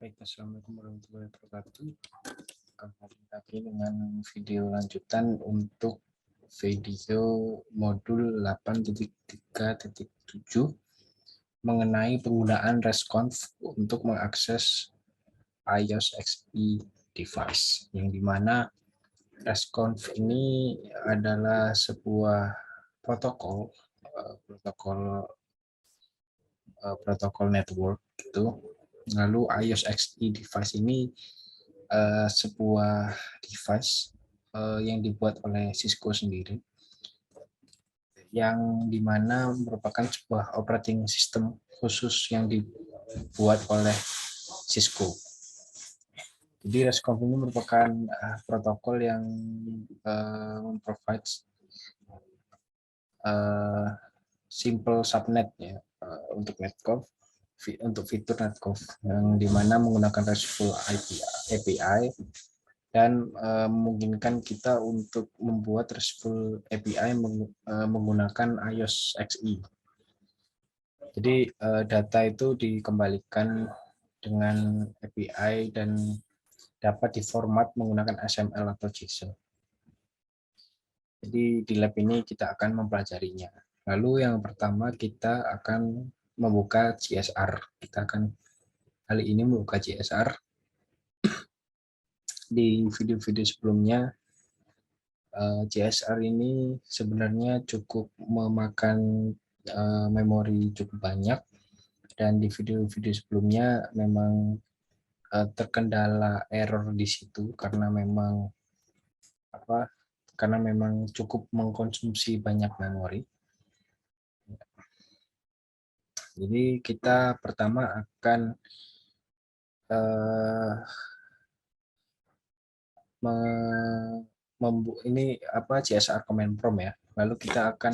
Baik, assalamualaikum warahmatullahi wabarakatuh. Kembali lagi dengan video lanjutan untuk video modul 8.3.7 mengenai penggunaan RESTconf untuk mengakses iOS XE device, yang dimana RESTconf ini adalah sebuah protokol network gitu. Lalu iOS XE device ini sebuah device yang dibuat oleh Cisco sendiri, yang dimana merupakan sebuah operating system khusus yang dibuat oleh Cisco. Jadi RESTconf ini merupakan protokol yang memprovide simple subnet ya untuk netconf, untuk fitur netconf, yang dimana menggunakan RESTful API dan memungkinkan kita untuk membuat RESTful API menggunakan iOS XE. Jadi data itu dikembalikan dengan API dan dapat diformat menggunakan XML atau JSON. Jadi di lab ini kita akan mempelajarinya. Lalu yang pertama kita akan membuka CSR. Kita akan kali ini membuka CSR. Di video-video sebelumnya, CSR ini sebenarnya cukup memakan memori cukup banyak, dan di video-video sebelumnya memang terkendala error di situ karena memang cukup mengkonsumsi banyak memori. Jadi kita pertama akan ini CSR command prompt ya. Lalu kita akan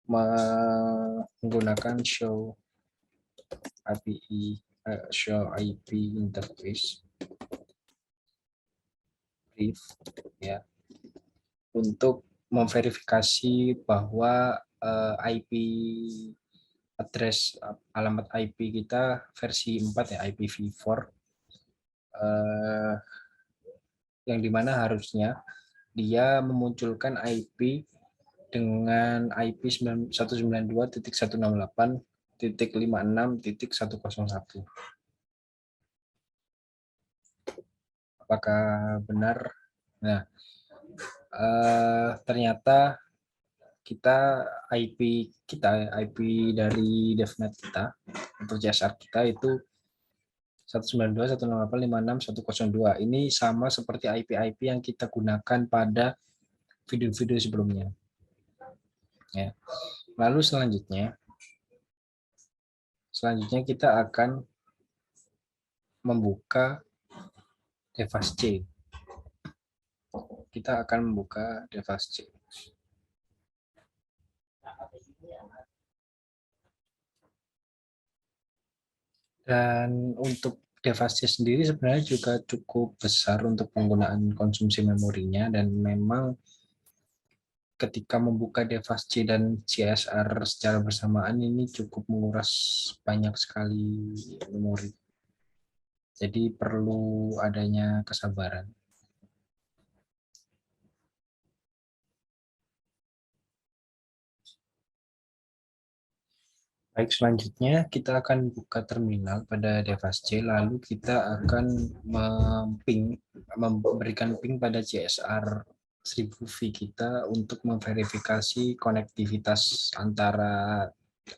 menggunakan show IP interface brief ya, untuk memverifikasi bahwa IP address alamat IP kita versi 4 ya, IPv4, yang dimana harusnya dia memunculkan IP dengan IP 192.168.56.101. Apakah benar? Nah, ternyata IP dari DevNet kita untuk CSR kita itu 192.168.56.102. Ini sama seperti IP yang kita gunakan pada video-video sebelumnya. Ya. Lalu selanjutnya kita akan membuka device C. Kita akan membuka device C. Dan untuk device C sendiri sebenarnya juga cukup besar untuk penggunaan konsumsi memorinya, dan memang ketika membuka device C dan CSR secara bersamaan ini cukup menguras banyak sekali memori. Jadi perlu adanya kesabaran. Baik, selanjutnya kita akan buka terminal pada device C, lalu kita akan memberikan ping pada CSR 1000V kita untuk memverifikasi konektivitas antara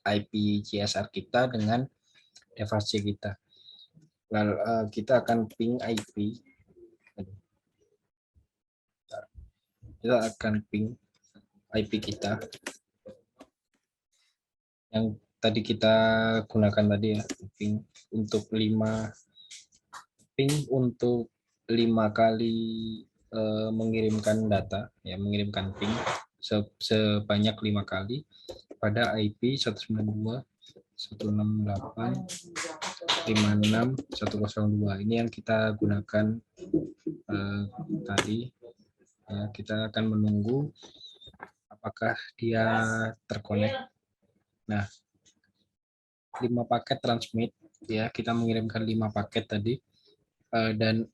IP CSR kita dengan device C kita. Lalu kita akan ping IP. Kita akan ping IP kita yang tadi kita gunakan tadi ya, ping untuk 5 kali mengirimkan data ya, mengirimkan ping sebanyak 5 kali pada IP 192.168.56.102. Ini yang kita gunakan tadi ya. Kita akan menunggu apakah dia terkonek. Nah, 5 paket transmit ya, kita mengirimkan 5 paket tadi, dan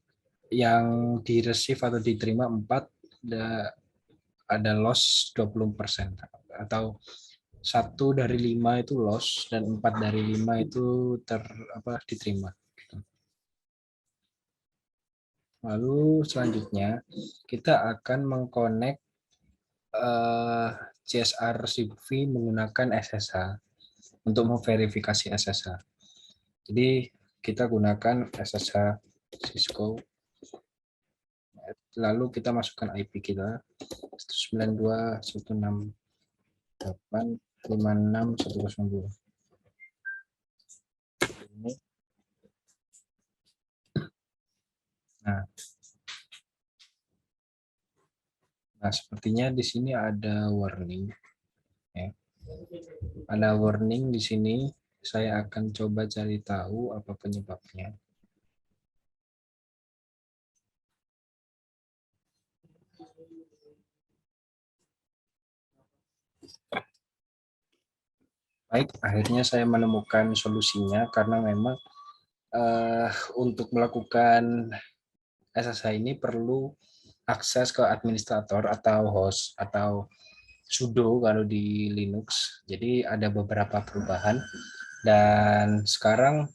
yang di receive atau diterima 4, ada loss 20%, atau 1 dari 5 itu loss dan 4 dari 5 itu diterima. Lalu selanjutnya kita akan mengkonek CSR CV menggunakan SSH untuk memverifikasi SSH. Jadi kita gunakan SSH Cisco, lalu kita masukkan IP kita 192.168.56.102. Ini. Nah, sepertinya di sini ada warning. Ya. Ada warning di sini. Saya akan coba cari tahu apa penyebabnya. Baik, akhirnya saya menemukan solusinya karena memang untuk melakukan SSH ini perlu akses ke administrator atau host atau sudo kalau di Linux. Jadi ada beberapa perubahan dan sekarang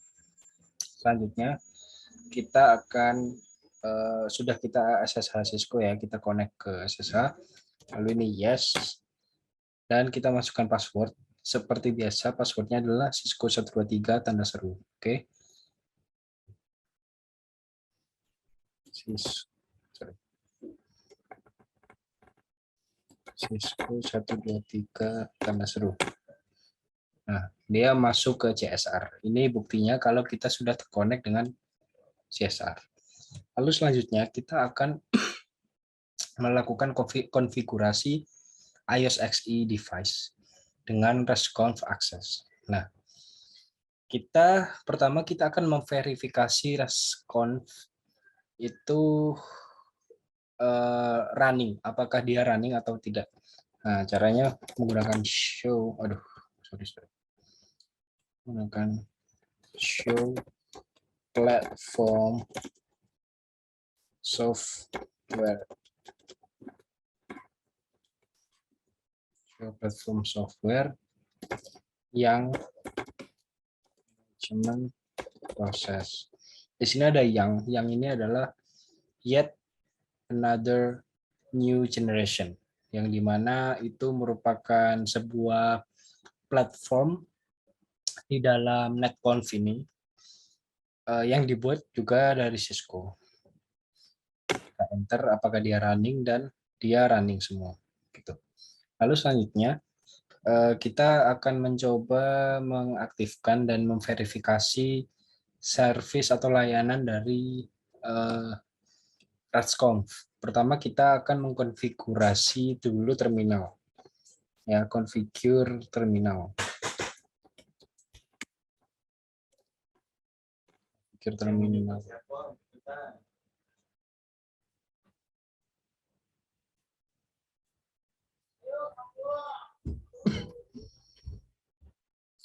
selanjutnya kita akan sudah kita SSH Cisco ya, kita connect ke SSH. Lalu ini yes dan kita masukkan password. Seperti biasa passwordnya adalah Cisco 123 tanda seru. Oke. Cisco 123 tanda seru. Nah, dia masuk ke CSR. Ini buktinya kalau kita sudah terkonek dengan CSR. Lalu selanjutnya kita akan melakukan konfigurasi iOS XE device dengan resconf access. Nah, pertama kita akan memverifikasi resconf itu running, apakah dia running atau tidak. Nah, caranya menggunakan show, menggunakan show platform software. Show platform software yang manajemen proses. Di sini ada yang ini adalah yet another new generation, yang dimana itu merupakan sebuah platform di dalam netconf ini yang dibuat juga dari Cisco. Kita enter apakah dia running dan dia running semua. Gitu. Lalu selanjutnya kita akan mencoba mengaktifkan dan memverifikasi service atau layanan dari RatsConf. Pertama kita akan mengkonfigurasi dulu terminal. Ya, configure terminal. Configure terminal.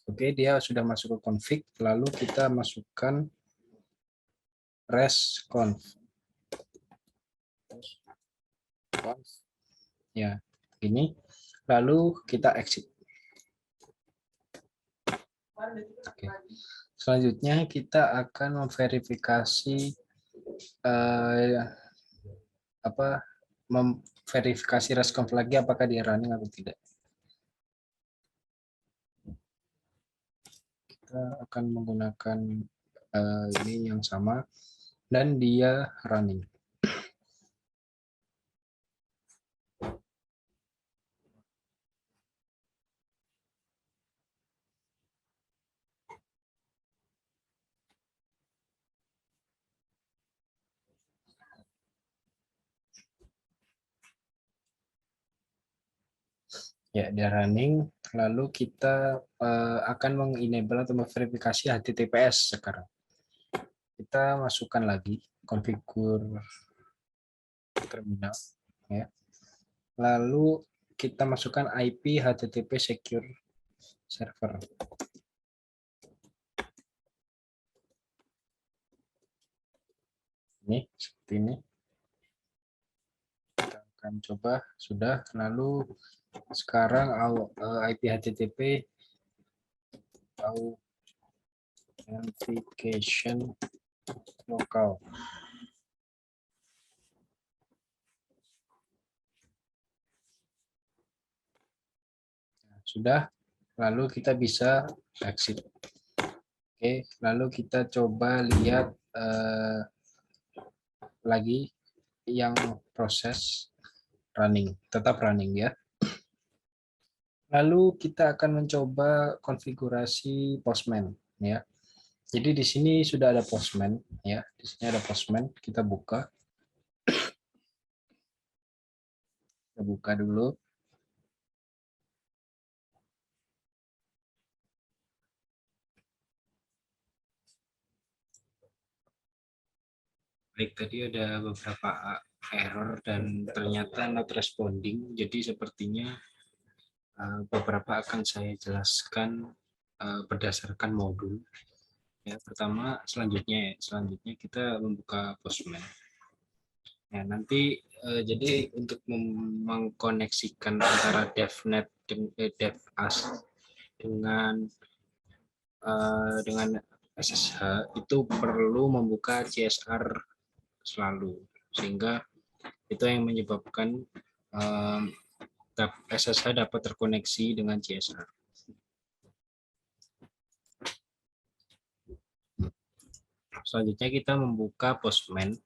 Oke, dia sudah masuk ke config, lalu kita masukkan resconf. Ya, ini. Lalu kita exit. Oke. Selanjutnya kita akan memverifikasi memverifikasi resconf lagi apakah dia running atau tidak. Kita akan menggunakan ini yang sama dan dia running. Ya, dia running. Lalu kita akan mengenable atau memverifikasi HTTPS sekarang. Kita masukkan lagi configure terminal. Ya. Lalu kita masukkan IP HTTP secure server. Ini seperti ini. Kita akan coba sudah. Lalu sekarang IP HTTP authentication lokal. Sudah. Lalu kita bisa exit. Oke, lalu kita coba lihat lagi yang proses running, tetap running ya. Lalu kita akan mencoba konfigurasi Postman ya. Jadi di sini sudah ada Postman ya. Di sini ada Postman, kita buka. Kita buka dulu. Baik, tadi ada beberapa error dan ternyata not responding. Jadi sepertinya beberapa akan saya jelaskan berdasarkan modul. Ya, pertama selanjutnya kita membuka Postman. Ya, nanti jadi untuk mengkoneksikan antara DevNet dan DevAS dengan SSH itu perlu membuka CSR selalu, sehingga itu yang menyebabkan SSH dapat terkoneksi dengan CSR. Selanjutnya kita membuka Postman.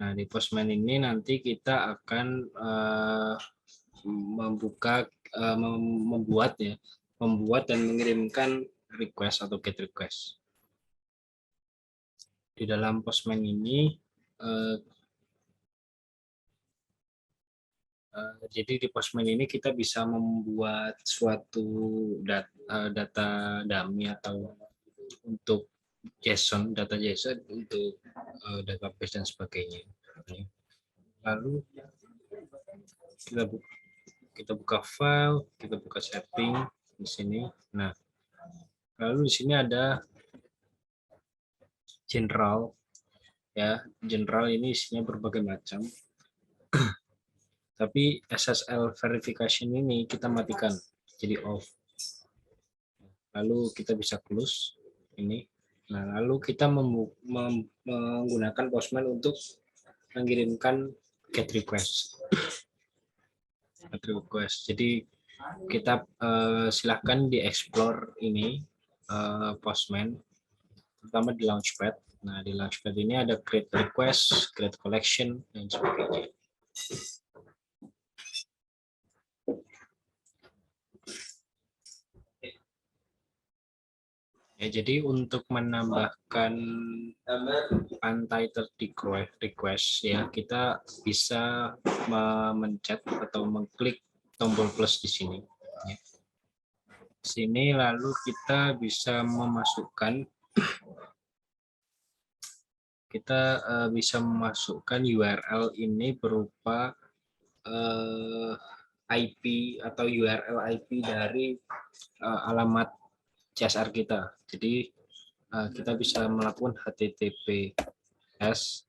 Nah, di Postman ini nanti kita akan membuat dan mengirimkan request atau get request. Di dalam Postman ini jadi di Postman ini kita bisa membuat suatu data dummy atau untuk JSON, data JSON untuk database dan sebagainya. Lalu kita buka file, kita buka setting di sini. Nah, lalu di sini ada general ya. General ini isinya berbagai macam. Tapi SSL verification ini kita matikan jadi off. Lalu kita bisa close ini. Nah, lalu kita menggunakan Postman untuk mengirimkan get request. Get request. Jadi kita silahkan di-explore ini Postman, terutama di Launchpad. Nah, di Launchpad ini ada create request, create collection, dan sebagainya. Ya, jadi untuk menambahkan untitled request ya, kita bisa mencet atau mengklik tombol plus di sini. Ya. Sini lalu kita bisa memasukkan URL ini berupa IP atau URL IP dari alamat CSR kita. Jadi kita bisa melakukan HTTPS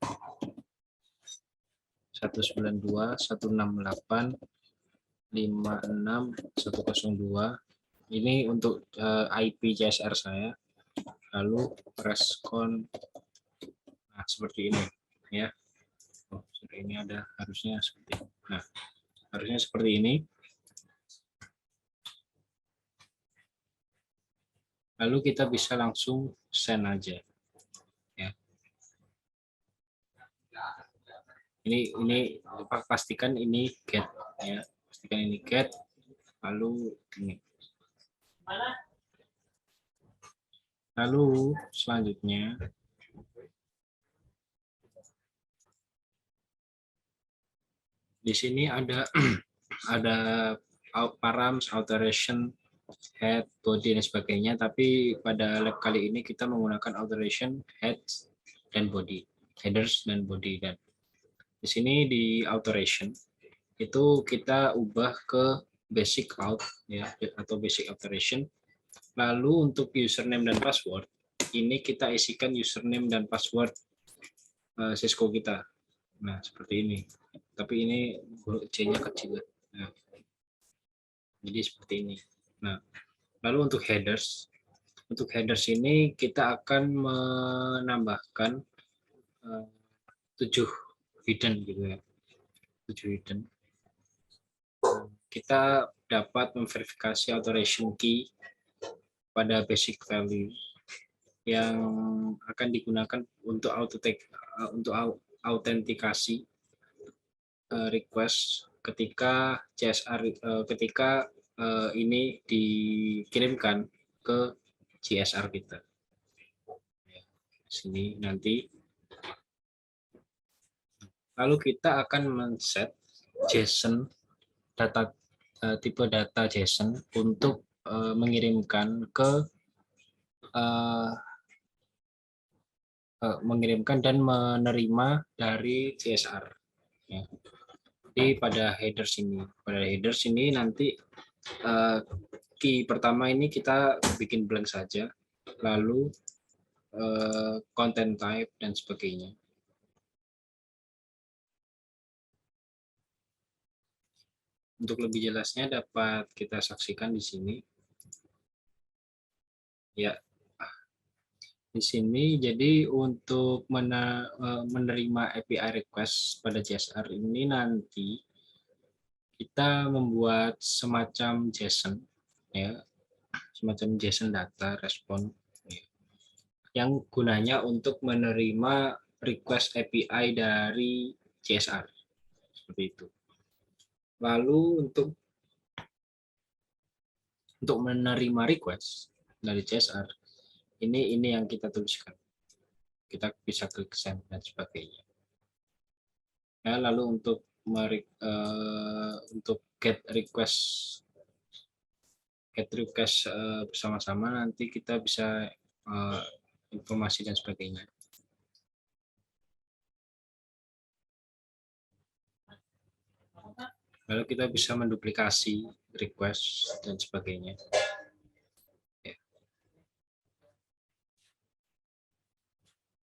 192.168.56.102. Ini untuk IP CSR saya. Lalu respon seperti ini ya. Ini ada harusnya seperti ini. Nah, harusnya seperti ini. Lalu kita bisa langsung send aja ya. Ini pastikan ini get ya, pastikan ini get, lalu ini. Lalu selanjutnya di sini ada params, alteration, head, body, dan sebagainya. Tapi pada lab kali ini kita menggunakan alteration, head, dan body, headers dan body. Dan di sini di alteration itu kita ubah ke basic out ya, atau basic alteration. Lalu untuk username dan password ini kita isikan username dan password Cisco kita. Nah, seperti ini. Tapi ini huruf C-nya kecil. Nah, jadi seperti ini. Nah, lalu untuk headers ini kita akan menambahkan 7 hidden gitu ya. 7 hidden. Kita dapat memverifikasi authorization key pada basic value yang akan digunakan untuk autentikasi request ketika CSR ini dikirimkan ke CSR kita. Sini nanti. Lalu kita akan men-set JSON tipe data JSON untuk mengirimkan dan menerima dari CSR. Ya. Jadi pada headers ini nanti key pertama ini kita bikin blank saja, lalu content type dan sebagainya. Untuk lebih jelasnya dapat kita saksikan di sini. Ya, di sini jadi untuk menerima API request pada CSR ini nanti kita membuat semacam JSON, ya, semacam JSON data respon, ya, yang gunanya untuk menerima request API dari CSR seperti itu. Lalu untuk menerima request dari CSR ini yang kita tuliskan. Kita bisa klik send dan sebagainya. Ya, lalu untuk get request bersama-sama nanti kita bisa informasi dan sebagainya. Lalu kita bisa menduplikasi request dan sebagainya.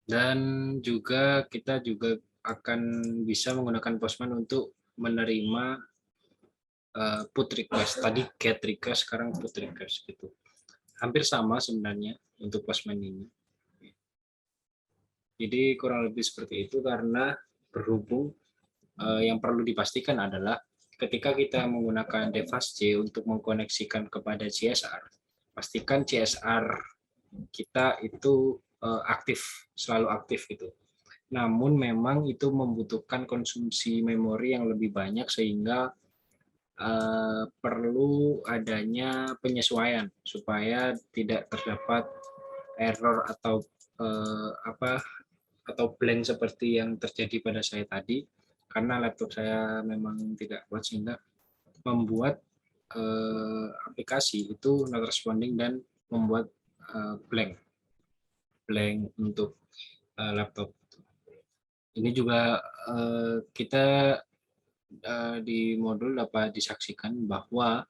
Dan juga kita akan bisa menggunakan Postman untuk menerima put request. Tadi get request, sekarang put request gitu. Hampir sama sebenarnya untuk Postman ini. Jadi kurang lebih seperti itu karena berhubung yang perlu dipastikan adalah ketika kita menggunakan DevasJ untuk mengkoneksikan kepada CSR, pastikan CSR kita itu selalu aktif gitu. Namun memang itu membutuhkan konsumsi memori yang lebih banyak sehingga perlu adanya penyesuaian supaya tidak terdapat error atau atau blank seperti yang terjadi pada saya tadi, karena laptop saya memang tidak kuat sehingga membuat aplikasi itu not responding dan membuat blank untuk laptop. Ini juga kita di modul dapat disaksikan bahwa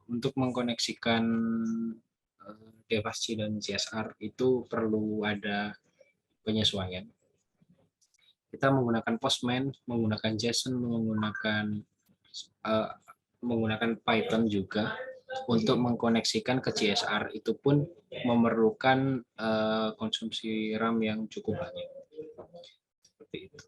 untuk mengkoneksikan DevasJ dan CSR itu perlu ada penyesuaian. Kita menggunakan Postman, menggunakan JSON, menggunakan Python juga untuk mengkoneksikan ke CSR. Itu pun memerlukan konsumsi RAM yang cukup banyak. Seperti itu.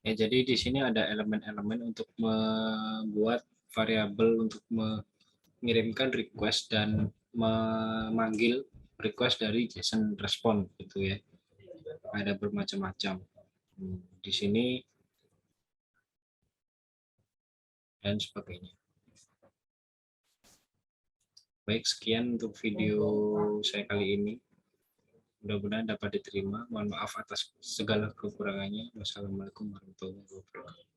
Ya, jadi di sini ada elemen-elemen untuk membuat variabel untuk mengirimkan request dan memanggil request dari JSON respon gitu ya. Ada bermacam-macam di sini dan sebagainya. Baik, sekian untuk video saya kali ini. Mudah-mudahan dapat diterima. Mohon maaf atas segala kekurangannya. Wassalamualaikum warahmatullahi wabarakatuh.